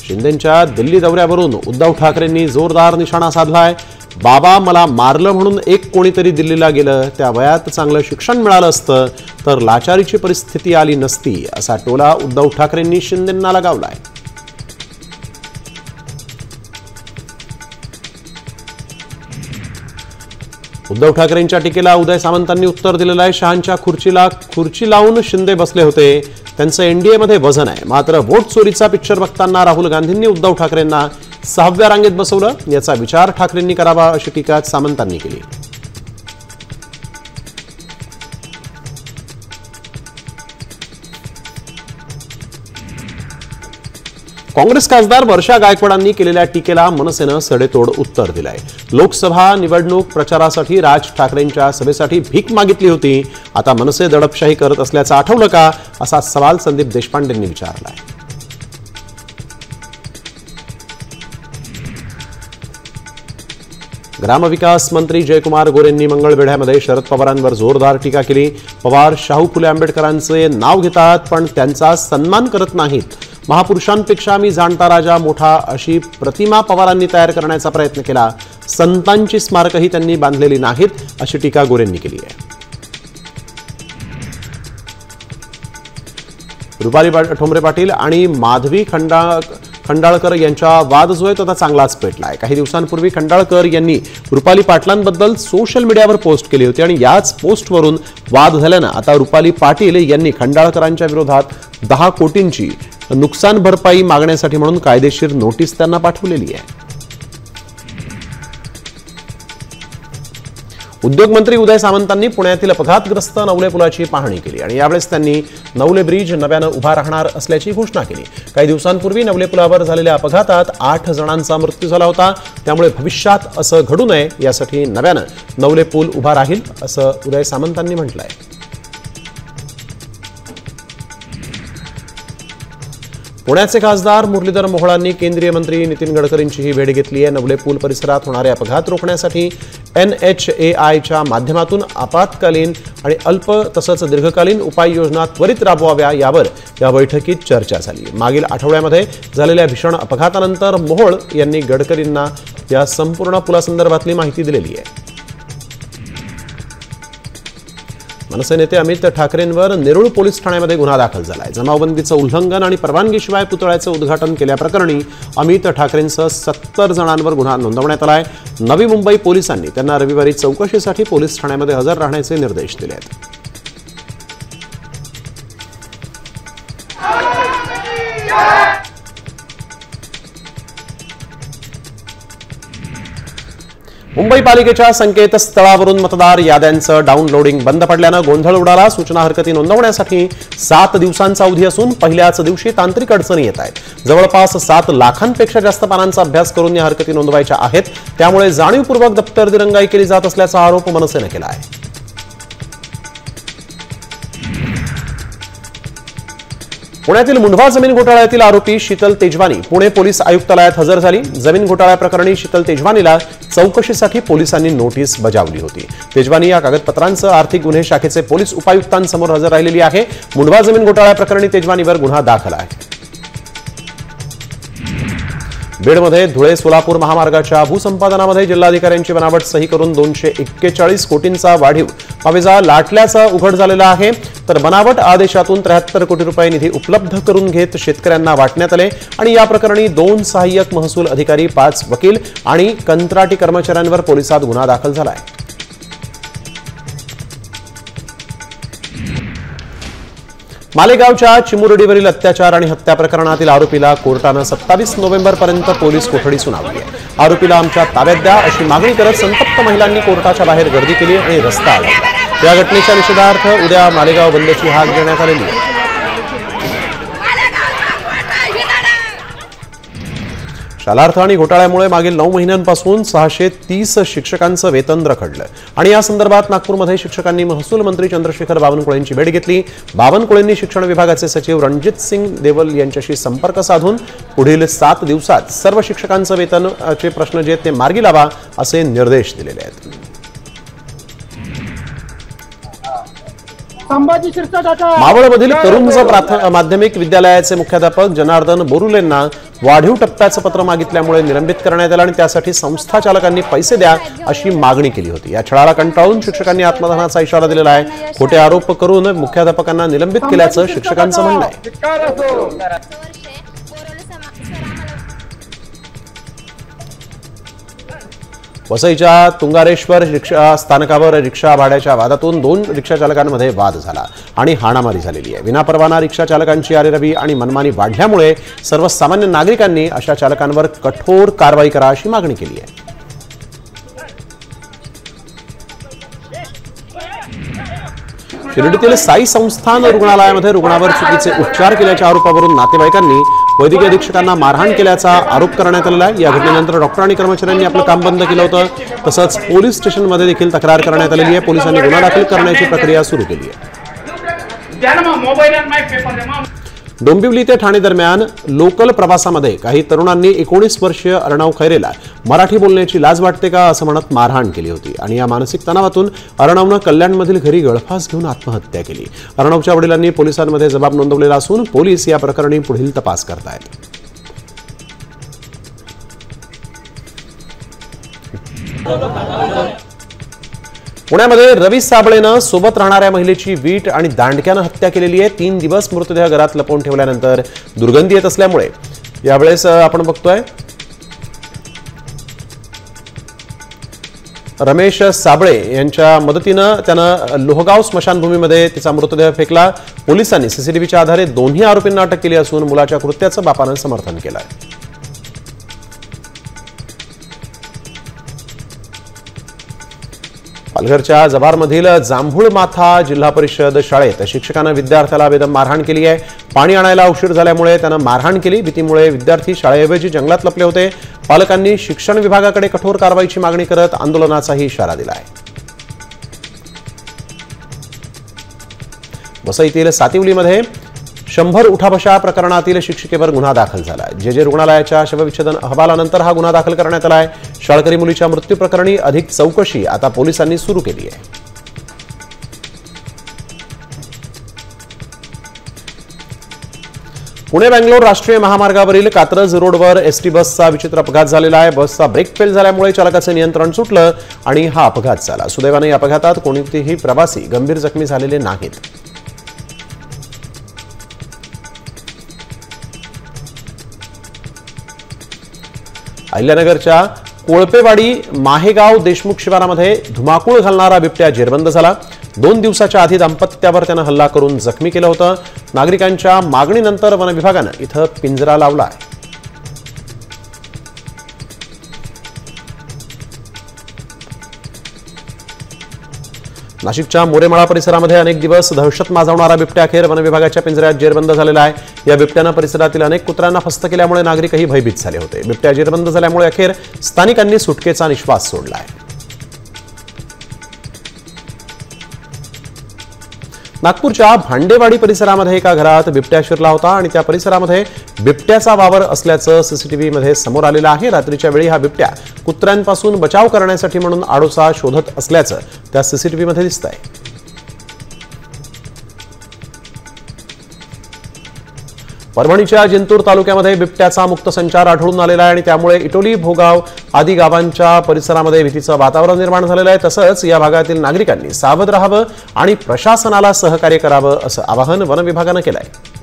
शिंदेंच्या दिल्ली दौऱ्यावरून उद्धव ठाकरेंनी जोरदार निशाणा साधलाय। बाबा मला मारलं म्हणून एक कोणीतरी दिल्लीला गेलं, त्या वयात चांगलं शिक्षण मिळालं असतं तर लाचारीची परिस्थिती आली नसती, असा टोला उद्धव ठाकरेंनी शिंदेंना लगावलाय। उद्धव ठाकरेंच्या टीकेला उदय सामंतांनी उत्तर दिलेलं आहे। शहांच्या खुर्चीला खुर्ची लावून शिंदे बसले होते, त्यांचं एनडीए मध्ये वजन आहे। मात्र वोट चोरीचा पिक्चर बघताना राहुल गांधींनी उद्धव ठाकरेंना 6व्या रांगेत बसवलं, याचा विचार ठाकरेंनी करावा अशी टीका सामंतांनी केली। काँग्रेस खासदार वर्षा गायकवाडांनी केलेल्या टीकेला मनसेनं सडेतोड उत्तर दिलंय। लोकसभा निवडणूक प्रचारासाठी राज ठाकरेंच्या सभेसाठी भीक मागितली होती, आता मनसे दडपशाही करत असल्याचं आठवलं का, असा सवाल संदीप देशपांडेंनी विचारलाय। ग्रामविकास मंत्री जयकुमार गोरेंनी मंगळवेढ्यामध्ये शरद पवारांवर जोरदार टीका केली। पवार शाहू फुले आंबेडकरांचे नाव घेतात पण त्यांचा सन्मान करत नाहीत। महापुरुषांपेक्षा मी जाणता राजा मोठा अशी प्रतिमा पवारांनी तयार करण्याचा प्रयत्न केला, संतांची स्मारकही त्यांनी बांधलेली नाहीत, अशी टीका गोरेंनी केली आहे। रुपाली ठोंबरे पाटील आणि माधवी खंडाळकर यांचा वाद जो आहे तो आता चांगलाच पेटलाय। काही दिवसांपूर्वी खंडाळकर यांनी रुपाली पाटलांबद्दल सोशल मीडियावर पोस्ट केली होती आणि याच पोस्टवरून वाद झाल्यानं आता रुपाली पाटील यांनी खंडाळकरांच्या विरोधात 10 कोटींची नुकसान भरपाई मागण्यासाठी म्हणून कायदेशीर नोटीस त्यांना पाठवलेली आहे। उद्योगमंत्री उदय सामंतांनी पुण्यातील अपघातग्रस्त नवले पुलाची पाहणी केली आणि यावेळेस त्यांनी नवले ब्रिज नव्यानं उभा राहणार असल्याची घोषणा केली। काही दिवसांपूर्वी नवले पुलावर झालेल्या अपघातात 8 जणांचा मृत्यू झाला होता, त्यामुळे भविष्यात असं घडू नये यासाठी नव्यानं नवले पूल उभा राहील, असं उदय सामंतांनी म्हटलंय। पुण्याचे खासदार मुरलीधर मोहोळांनी केंद्रीय मंत्री नितीन गडकरींचीही भेट घेतली आहे। नवले पूल परिसरात होणारे अपघात रोखण्यासाठी NHAIच्या माध्यमातून आपत्कालीन आणि अल्प तसंच दीर्घकालीन उपाययोजना त्वरित राबवाव्या यावर या बैठकीत चर्चा झाली। मागील आठवड्यामध्ये झालेल्या भीषण अपघातानंतर मोहोळ यांनी गडकरींना या संपूर्ण पुलासंदर्भातली माहिती दिलेली आहे। मनसे नेते अमित ठाकरेंवर नेरूळ पोलीस ठाण्यामध्ये गुन्हा दाखल झालाय। जमावबंदीचं उल्लंघन आणि परवानगीशिवाय पुतळ्याचं उद्घाटन केल्याप्रकरणी अमित ठाकरेंसह 70 जणांवर गुन्हा नोंदवण्यात आलाय। नवी मुंबई पोलिसांनी त्यांना रविवारी चौकशीसाठी पोलीस ठाण्यामध्ये हजर राहण्याचे निर्देश दिले आहेत। मुंबई पालिकेच्या संकेतस्थळावरून मतदार याद्यांचं डाउनलोडिंग बंद पडल्यानं गोंधळ उडाला। सूचना हरकती नोंदवण्यासाठी 7 दिवसांचा अवधी असून पहिल्याच दिवशी तांत्रिक अडचणी येत आहेत। जवळपास 7 लाखांपेक्षा जास्त पानांचा अभ्यास करून या हरकती नोंदवायच्या आहेत, त्यामुळे जाणीवपूर्वक दप्तर दिरंगाई केली जात असल्याचा आरोप मनसेने केला आहे। पुण्यातील मुंढवा जमीन घोटाळ्यातील आरोपी शीतल तेजवानी पुणे पोलीस आयुक्तालयात हजर झाली। जमीन घोटाळ्याप्रकरणी शीतल तेजवानीला चौकशीसाठी पोलिसांनी नोटीस बजावली होती। तेजवानी या कागदपत्रांसह आर्थिक गुन्हे शाखेचे पोलीस उपायुक्तांसमोर हजर राहिलेली आहे। मुंढवा जमीन घोटाळ्याप्रकरणी तेजवानीवर गुन्हा दाखल आहे। बीडमध्ये धुळे सोलापूर महामार्गाच्या भूसंपादनामध्ये जिल्हाधिकाऱ्यांची बनावट सही करून 241 कोटींचा वाढीव पाविजा लाटल्याचं उघड झालेलं आहे। तर बनावट आदेशातून 73 कोटी रुपये निधी उपलब्ध करून घेत शेतकऱ्यांना वाटण्यात आले आणि या प्रकरणी 2 सहाय्यक महसूल अधिकारी, 5 वकील आणि कंत्राटी कर्मचाऱ्यांवर पोलिसात गुन्हा दाखल झाला आहे। मालेगावच्या चिमुरडीवरील अत्याचार आणि हत्या प्रकरणातील आरोपीला कोर्टानं 27 नोव्हेंबरपर्यंत पोलीस कोठडी सुनावली आहे। आरोपीला आमच्या ताब्यात द्या अशी मागणी करत संतप्त महिलांनी कोर्टाच्या बाहेर गर्दी केली आणि रस्ता अडवला। या घटनेच्या निषेधार्थ उद्या मालेगाव बंदची हाक देण्यात आलेली आहे। शालार्थ आणि घोटाळ्यामुळे मागील 9 महिन्यांपासून 630 शिक्षकांचं वेतन रखडलं आणि या संदर्भात नागपूरमध्ये शिक्षकांनी महसूल मंत्री चंद्रशेखर बावनकुळेंची भेट घेतली। बावनकुळेंनी शिक्षण विभागाचे सचिव रणजित सिंग देवल यांच्याशी संपर्क साधून पुढील 7 दिवसात सर्व शिक्षकांचं वेतनाचे प्रश्न जे ते मार्गी लावा असे निर्देश दिलेले आहेत। मावळमधील करुंज माध्यमिक विद्यालयाचे मुख्याध्यापक जनार्दन बोरुलेंना वाढीव टप्प्याचं पत्र मागितल्यामुळे निलंबित करण्यात आलं आणि त्यासाठी संस्था चालकांनी पैसे द्या अशी मागणी केली होती। या छळाला कंटाळून शिक्षकांनी आत्मदहनाचा इशारा दिलेला आहे। खोटे आरोप करून मुख्याध्यापकांना निलंबित केल्याचं शिक्षकांचं म्हणणं आहे। वसईच्या तुंगारेश्वर रिक्षा स्थानकावर रिक्षा भाड्याच्या वादातून 2 रिक्षा चालकांमध्ये वाद झाला आणि हाणामारी झालेली आहे। विनापरवाना रिक्षा चालकांची आरेरवी आणि मनमानी वाढल्यामुळे सर्वसामान्य नागरिकांनी अशा चालकांवर कठोर कारवाई करा अशी मागणी केली आहे। शिर्डीतील साई संस्थान रुग्णालयामध्ये रुग्णावर चुकीचे उपचार केल्याच्या आरोपावरून नातेवाईकांनी वैद्यकीय अधीक्षकांना मारहाण केल्याचा आरोप करण्यात आलेला आहे। या घटनेनंतर डॉक्टर आणि कर्मचाऱ्यांनी आपलं काम बंद केलं होतं। तसंच पोलीस स्टेशनमध्ये देखील तक्रार करण्यात आलेली आहे। पोलिसांनी गुन्हा दाखल करण्याची प्रक्रिया सुरू केली आहे। डोंबिवली ते ठाणे दरम्यान लोकल प्रवासामध्ये काही तरुणांनी 19 वर्षीय अर्णव खैरेला मराठी बोलण्याची लाज वाटते का असं म्हणत मारहाण केली होती आणि या मानसिक तणावातून अर्णवनं कल्याणमधील घरी गळफास घेऊन आत्महत्या केली। अर्णवच्या वडिलांनी पोलिसांमध्ये जबाब नोंदवलेला असून पोलीस या प्रकरणी पुढील तपास करतायत। पुण्यामध्ये रवी साबळेनं सोबत राहणाऱ्या महिलेची वीट आणि दांडक्यानं हत्या केलेली आहे। 3 दिवस मृतदेह घरात लपवून ठेवल्यानंतर दुर्गंधी येत असल्यामुळे यावेळेस आपण बघतोय रमेश साबळे यांच्या मदतीनं त्यानं लोहगाव स्मशानभूमीमध्ये तिचा मृतदेह फेकला। पोलिसांनी सीसीटीव्हीच्या आधारे दोन्ही आरोपींना अटक केली असून मुलाच्या कृत्याचं बापानं समर्थन केलं आहे। पालघरच्या जव्हारमधील जांभूळ माथा जिल्हा परिषद शाळेत शिक्षकानं विद्यार्थ्याला बेदम मारहाण केली आहे। पाणी आणायला उशीर झाल्यामुळे त्यानं मारहाण केली। भीतीमुळे विद्यार्थी शाळेऐवजी जंगलात लपले होते। पालकांनी शिक्षण विभागाकडे कठोर कारवाईची मागणी करत आंदोलनाचाही इशारा दिला आहे। वसईतील सातिवलीमध्ये 100 उठाबशा प्रकरणातील शिक्षिकेवर गुन्हा दाखल झाला। जे रुग्णालयाच्या शवविच्छेदन अहवालानंतर हा गुन्हा दाखल करण्यात आला आहे। शाळकरी मुलीच्या मृत्यू प्रकरणी अधिक चौकशी आता पोलिसांनी सुरू केली आहे। पुणे बेंगलोर राष्ट्रीय महामार्गावरील कात्रज रोडवर एसटी बसचा विचित्र अपघात झालेला आहे। बसचा ब्रेक फेल झाल्यामुळे चालकाचं नियंत्रण सुटलं आणि हा अपघात झाला। सुदैवाने या अपघातात कोणतेही प्रवासी गंभीर जखमी झालेले नाहीत। अहिल्यानगरच्या कोळपेवाडी माहेगाव देशमुख शिवारामध्ये धुमाकूळ घालणारा बिबट्या जेरबंद झाला। 2 दिवसाच्या आधी दाम्पत्यावर त्यानं हल्ला करून जखमी केलं होतं। नागरिकांच्या मागणीनंतर वन विभागानं इथं पिंजरा लावला आहे। नाशिकच्या मोरेमाळा परिसरामध्ये अनेक दिवस दहशत माजवणारा बिबट्या अखेर वन विभागाच्या पिंजऱ्यात जेरबंद झालेला आहे। या बिबट्यानं परिसरातील अनेक कुत्र्यांना फस्त केल्यामुळे नागरिकही भयभीत झाले होते। बिबट्या जेरबंद झाल्यामुळे अखेर स्थानिकांनी सुटकेचा निश्वास सोडला आहे। नागपूरच्या भांडेवाडी परिसरामध्ये एका घरात बिबट्या शिरला होता आणि त्या परिसरामध्ये बिबट्याचा वावर असल्याचं सीसीटीव्हीमध्ये समोर आलेलं आहे। रात्रीच्या वेळी हा बिबट्या कुत्र्यांपासून बचाव करण्यासाठी म्हणून आडोसा शोधत असल्याचं त्या सीसीटीव्हीमध्ये दिसतंय। परभणीच्या जिंतूर तालुक्यामध्ये बिबट्याचा मुक्त संचार आढळून आलेला आहे आणि त्यामुळे इटोली भोगाव आदी गावांच्या परिसरामध्ये भीतीचं वातावरण निर्माण झालेलं आहे। तसंच या भागातील नागरिकांनी सावध राहावं आणि प्रशासनाला सहकार्य करावं असं आवाहन वन विभागानं केलं आहे।